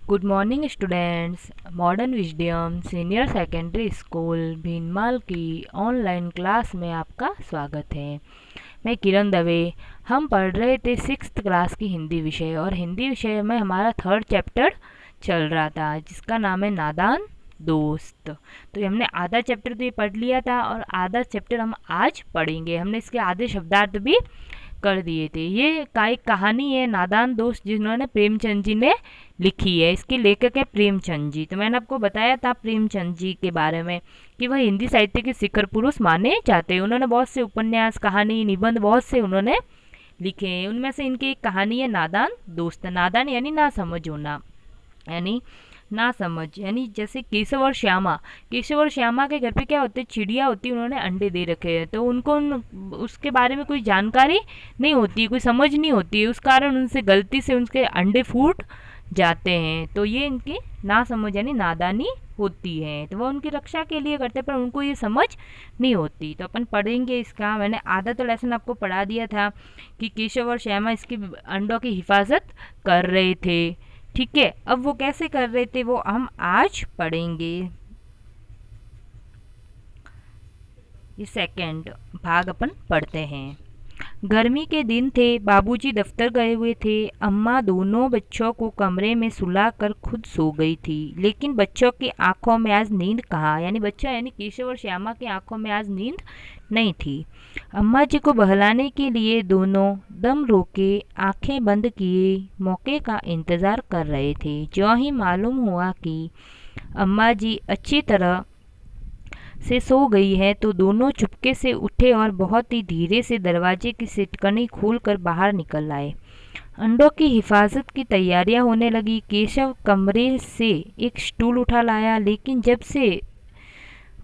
Good morning students. Modern wisdom senior secondary school Bhinmal की online class में आपका स्वागत है। मैं किरण दवे। हम पढ़ रहे थे 6th क्लास की हिंदी विषय, और हिंदी विषय में हमारा 3rd चैप्टर चल रहा था जिसका नाम है नादान दोस्त। तो ये हमने आधा चैप्टर तो ये पढ़ लिया था और आधा चैप्टर हम आज पढ़ेंगे। हमने इसके आधे शब्दार्थ भी कर दिए थे। ये का एक कहानी है नादान दोस्त, जिन्होंने प्रेमचंद जी ने लिखी है। इसके लेखक है प्रेमचंद जी। तो मैंने आपको बताया था प्रेमचंद जी के बारे में कि वह हिंदी साहित्य के शिखर पुरुष माने जाते हैं। उन्होंने बहुत से उपन्यास, कहानी, निबंध बहुत से उन्होंने लिखे हैं। उनमें से इनकी एक कहानी है नादान दोस्त। नादान यानी ना समझ होना, यानी ना समझ, यानी जैसे केशव और श्यामा। केशव और श्यामा के घर पे क्या होते, चिड़िया होती, उन्होंने अंडे दे रखे हैं, तो उनको उसके बारे में कोई जानकारी नहीं होती, कोई समझ नहीं होती है, उस कारण उनसे गलती से उनके अंडे फूट जाते हैं। तो ये इनकी ना समझ यानी नादानी होती है। तो वह उनकी रक्षा के लिए करते पर उनको ये समझ नहीं होती। तो अपन पढ़ेंगे इसका। मैंने आधा तो लेसन आपको पढ़ा दिया था कि केशव और श्यामा इसकी अंडों की हिफाजत कर रहे थे। ठीक है, अब वो कैसे कर रहे थे वो हम आज पढ़ेंगे। ये सेकंड भाग अपन पढ़ते हैं। गर्मी के दिन थे, बाबूजी दफ्तर गए हुए थे। अम्मा दोनों बच्चों को कमरे में सुलाकर खुद सो गई थी, लेकिन बच्चों की आंखों में आज नींद कहाँ, यानी बच्चा यानी केशव और श्यामा की आंखों में आज नींद नहीं थी। अम्मा जी को बहलाने के लिए दोनों दम रोके आंखें बंद किए मौके का इंतज़ार कर रहे थे। ज्यों ही मालूम हुआ कि अम्मा जी अच्छी तरह से सो गई है तो दोनों चुपके से उठे और बहुत ही धीरे से दरवाजे की सिटकनी खोलकर बाहर निकल आए। अंडों की हिफाजत की तैयारियां होने लगी। केशव कमरे से एक स्टूल उठा लाया, लेकिन जब से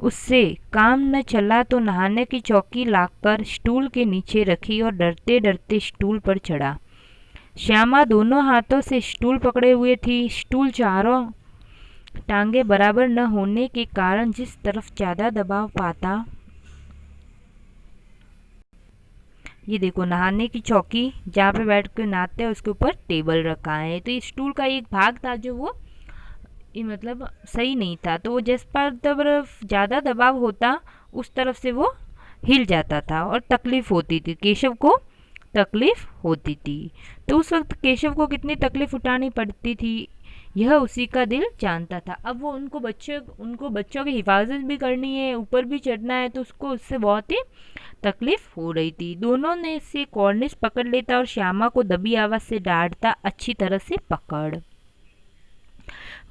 उससे काम न चला तो नहाने की चौकी लाकर स्टूल के नीचे रखी और डरते डरते स्टूल पर चढ़ा। श्यामा दोनों हाथों से स्टूल पकड़े हुए थी। स्टूल चारों टांगे बराबर न होने के कारण जिस तरफ ज़्यादा दबाव पाता, ये देखो नहाने की चौकी जहाँ पे बैठ कर नहाते हैं उसके ऊपर टेबल रखा है। तो इस स्टूल का एक भाग था जो वो ये मतलब सही नहीं था, तो वो जिस पर तरफ ज़्यादा दबाव होता उस तरफ से वो हिल जाता था और तकलीफ होती थी, केशव को तकलीफ होती थी। तो उस वक्त केशव को कितनी तकलीफ उठानी पड़ती थी यह उसी का दिल जानता था। अब वो उनको बच्चों की हिफाजत भी करनी है, ऊपर भी चढ़ना है, तो उसको उससे बहुत ही तकलीफ हो रही थी। दोनों ने से कॉर्निश पकड़ लेता और श्यामा को दबी आवाज से डांटता, अच्छी तरह से पकड़,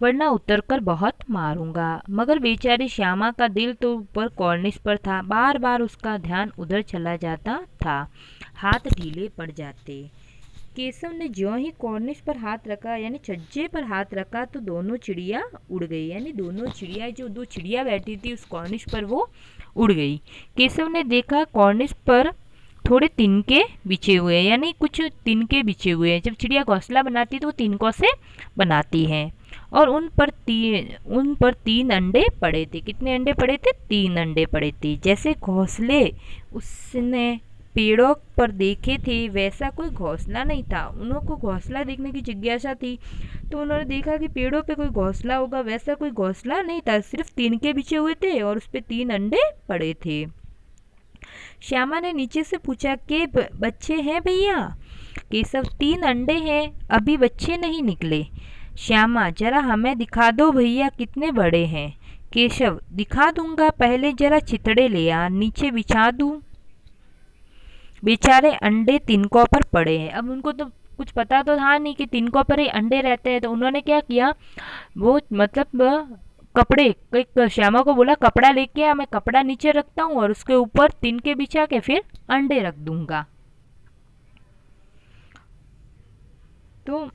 वरना उतरकर बहुत मारूंगा। मगर बेचारी श्यामा का दिल तो ऊपर कॉर्निश पर था। बार बार उसका ध्यान उधर चला जाता था, हाथ ढीले पड़ जाते। केशव ने ज्यों ही कॉर्निश पर हाथ रखा यानी छज्जे पर हाथ रखा तो दोनों चिड़िया उड़ गई, यानी दोनों चिड़िया जो दो चिड़िया बैठी थी उस कॉर्निश पर वो उड़ गई। केशव ने देखा कॉर्निश पर थोड़े तिनके बिछे हुए हैं, यानी कुछ तिनके बिछे हुए हैं। जब चिड़िया घोंसला बनाती है तो वो तिनकों से बनाती है, और उन पर 3 अंडे पड़े थे। कितने अंडे पड़े थे? 3 अंडे पड़े थे। जैसे घोंसले उसने पेड़ों पर देखे थे वैसा कोई घोंसला नहीं था। उनको घोंसला देखने की जिज्ञासा थी, तो उन्होंने देखा कि पेड़ों पे कोई घोंसला होगा, वैसा कोई घोंसला नहीं था, सिर्फ तिनके बिछे हुए थे और उस पे 3 अंडे पड़े थे। श्यामा ने नीचे से पूछा कि बच्चे हैं भैया? केशव, 3 अंडे हैं, अभी बच्चे नहीं निकले। श्यामा, जरा हमें दिखा दो भैया कितने बड़े हैं। केशव, दिखा दूंगा, पहले जरा चितड़े ले आ, नीचे बिछा दूं। बेचारे अंडे तिनकों पर पड़े हैं। अब उनको तो कुछ पता तो था नहीं कि तिनकों पर ही अंडे रहते हैं, तो उन्होंने क्या किया, वो मतलब कपड़े, एक श्यामा को बोला कपड़ा लेके आ, मैं कपड़ा नीचे रखता हूँ और उसके ऊपर तिनके बिछा के फिर अंडे रख दूंगा। तो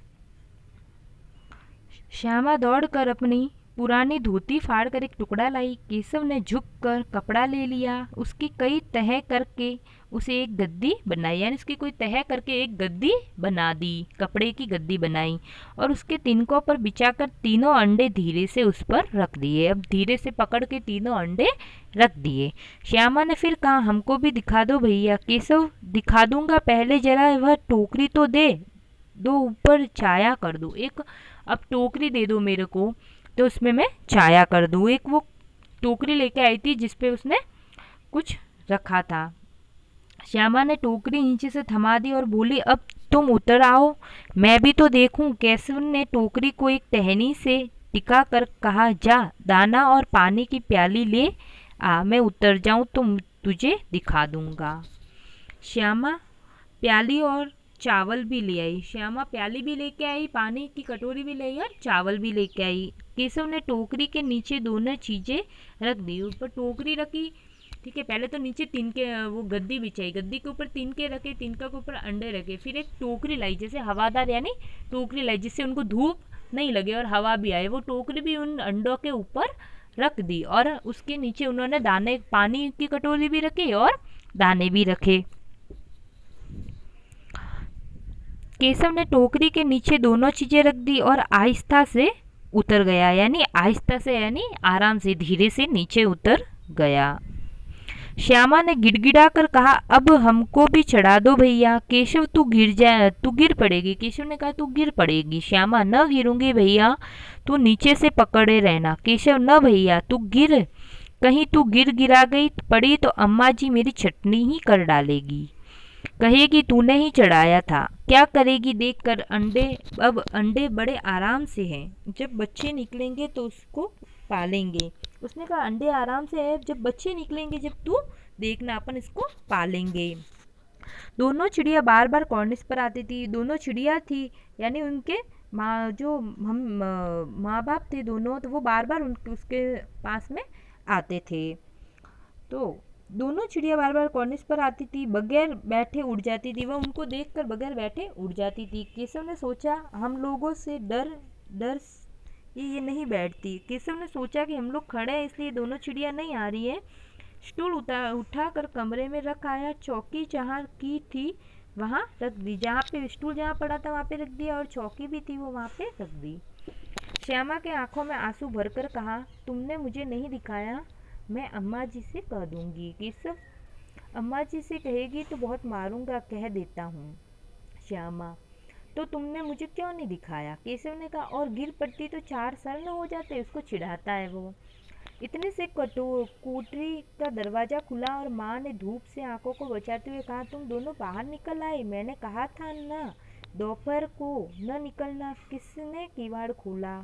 श्यामा दौड़कर अपनी पुरानी धोती फाड़कर एक टुकड़ा लाई। केशव ने झुककर कपड़ा ले लिया, उसकी कई तह करके उसे एक गद्दी बनाई, यानी उसकी कोई तह करके एक गद्दी बना दी, कपड़े की गद्दी बनाई, और उसके तिनकों पर बिछाकर तीनों अंडे धीरे से उस पर रख दिए। अब धीरे से पकड़ के तीनों अंडे रख दिए। श्यामा ने फिर कहा, हमको भी दिखा दो भैया। केशव, दिखा दूंगा, पहले जरा वह टोकरी तो दे दो, ऊपर छाया कर दो। एक अब टोकरी दे दो मेरे को, तो उसमें मैं छाया कर दूँ। एक वो टोकरी लेके आई थी जिसपे उसने कुछ रखा था। श्यामा ने टोकरी नीचे से थमा दी और बोली, अब तुम उतर आओ, मैं भी तो देखूं। केशव ने टोकरी को एक टहनी से टिका कर कहा, जा दाना और पानी की प्याली ले आ, मैं उतर जाऊं तो तुझे दिखा दूंगा। श्यामा प्याली और चावल भी ले आई। श्यामा प्याली भी लेके आई, पानी की कटोरी भी ले आई और चावल भी लेके आई। केशव ने टोकरी के नीचे दोनों चीजें रख दी। ऊपर टोकरी रखी, ठीक है। पहले तो नीचे तिनके वो गद्दी बिछाई, गद्दी के ऊपर तिनके रखे, तिनका के ऊपर अंडे रखे। फिर एक टोकरी लाई, जैसे हवादार यानी टोकरी लाई जिससे उनको धूप नहीं लगे और हवा भी आए। वो टोकरी भी उन अंडों के ऊपर रख दी और उसके नीचे उन्होंने दाने, पानी की कटोरी भी रखी और दाने भी रखे। केशव ने टोकरी के नीचे दोनों चीजें रख दी और आहिस्ता से उतर गया, यानी आहिस्ता से यानी आराम से, धीरे से नीचे उतर गया। श्यामा ने गिड़गिड़ा कर कहा, अब हमको भी चढ़ा दो भैया। केशव तू गिर पड़ेगी। केशव ने कहा, तू गिर पड़ेगी। श्यामा, न गिरूंगी भैया, तू नीचे से पकड़े रहना। केशव, न भैया तू गिर, कहीं तू गिरा गई पड़ी तो अम्मा जी मेरी चटनी ही कर डालेगी, कहेगी तूने ही चढ़ाया था। क्या करेगी देख कर अंडे, अब अंडे बड़े आराम से हैं, जब बच्चे निकलेंगे तो उसको पालेंगे। उसने कहा, अंडे आराम से है, जब बच्चे निकलेंगे, जब तू देखना अपन इसको पालेंगे। दोनों चिड़िया बार बार कॉर्निस पर आती थी। दोनों चिड़िया थी यानी उनके माँ, जो हम माँ बाप थे दोनों, तो वो बार बार उसके पास में आते थे। तो दोनों चिड़िया बार बार कॉर्निस पर आती थी, बगैर बैठे उड़ जाती थी। वह उनको देखकर बगैर बैठे उड़ जाती थी। केशव ने सोचा, हम लोगों से डर डर ये नहीं बैठती। केशव ने सोचा कि हम लोग खड़े हैं इसलिए दोनों चिड़िया नहीं आ रही है। स्टूल उठा कर कमरे में रख आया। चौकी जहाँ की थी वहाँ रख दी, जहाँ पे स्टूल जहाँ पड़ा था वहाँ पे रख दिया और चौकी भी थी वो वहाँ पे रख दी। श्यामा के आंखों में आंसू भरकर कहा, तुमने मुझे नहीं दिखाया, मैं अम्मा जी से कह दूंगी। केशव, अम्मा जी से कहेगी तो बहुत मारूंगा, कह देता हूँ। श्यामा, तो तुमने मुझे क्यों नहीं दिखाया? केशव ने कहा, और गिर पड़ती तो 4 सर न हो जाते। उसको चिढ़ाता है वो। इतने से कोठरी का दरवाजा खुला और माँ ने धूप से आंखों को बचाते हुए कहा, तुम दोनों बाहर निकल आए, मैंने कहा था ना दोपहर को न निकलना। किसने किवाड़ खोला?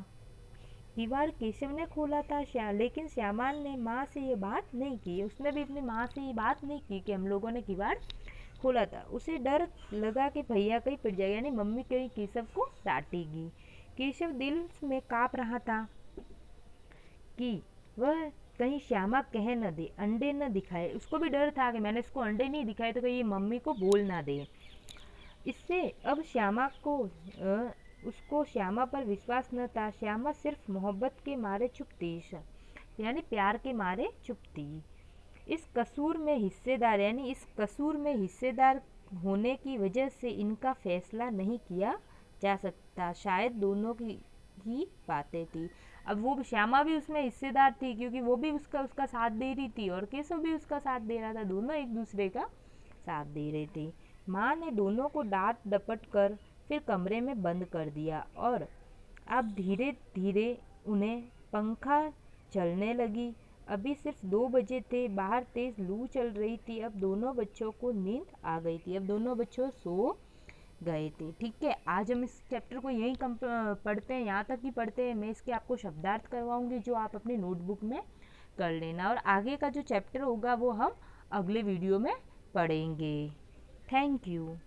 किवाड़ केशव ने खोला था। लेकिन श्यामा ने माँ से ये बात नहीं की। उसने भी अपनी माँ से ये बात नहीं की कि हम लोगों ने किवाड़ खोला था। उसे डर लगा कि भैया कहीं पिट जाएगा, यानी मम्मी कहीं केशव को डांटेगी। केशव दिल में काँप रहा था कि वह कहीं श्यामा कह न दे, अंडे न दिखाए। उसको भी डर था कि मैंने इसको अंडे नहीं दिखाए तो कहीं ये मम्मी को बोल ना दे। इससे अब श्यामा को उसको श्यामा पर विश्वास न था। श्यामा सिर्फ मोहब्बत के मारे चुप थी, यानी प्यार के मारे चुप थी। इस कसूर में हिस्सेदार होने की वजह से इनका फैसला नहीं किया जा सकता। शायद दोनों की ही बातें थी। अब वो श्यामा भी उसमें हिस्सेदार थी क्योंकि वो भी उसका साथ दे रही थी और केशव भी उसका साथ दे रहा था। दोनों एक दूसरे का साथ दे रहे थे। माँ ने दोनों को डांट डपट कर फिर कमरे में बंद कर दिया और अब धीरे धीरे उन्हें पंखा चलने लगी। अभी सिर्फ 2 बजे थे, बाहर तेज लू चल रही थी। अब दोनों बच्चों को नींद आ गई थी, अब दोनों बच्चों सो गए थे। ठीक है, आज हम इस चैप्टर को यहीं पढ़ते हैं, यहाँ तक ही पढ़ते हैं। मैं इसके आपको शब्दार्थ करवाऊंगी जो आप अपनी नोटबुक में कर लेना, और आगे का जो चैप्टर होगा वो हम अगले वीडियो में पढ़ेंगे। Thank you.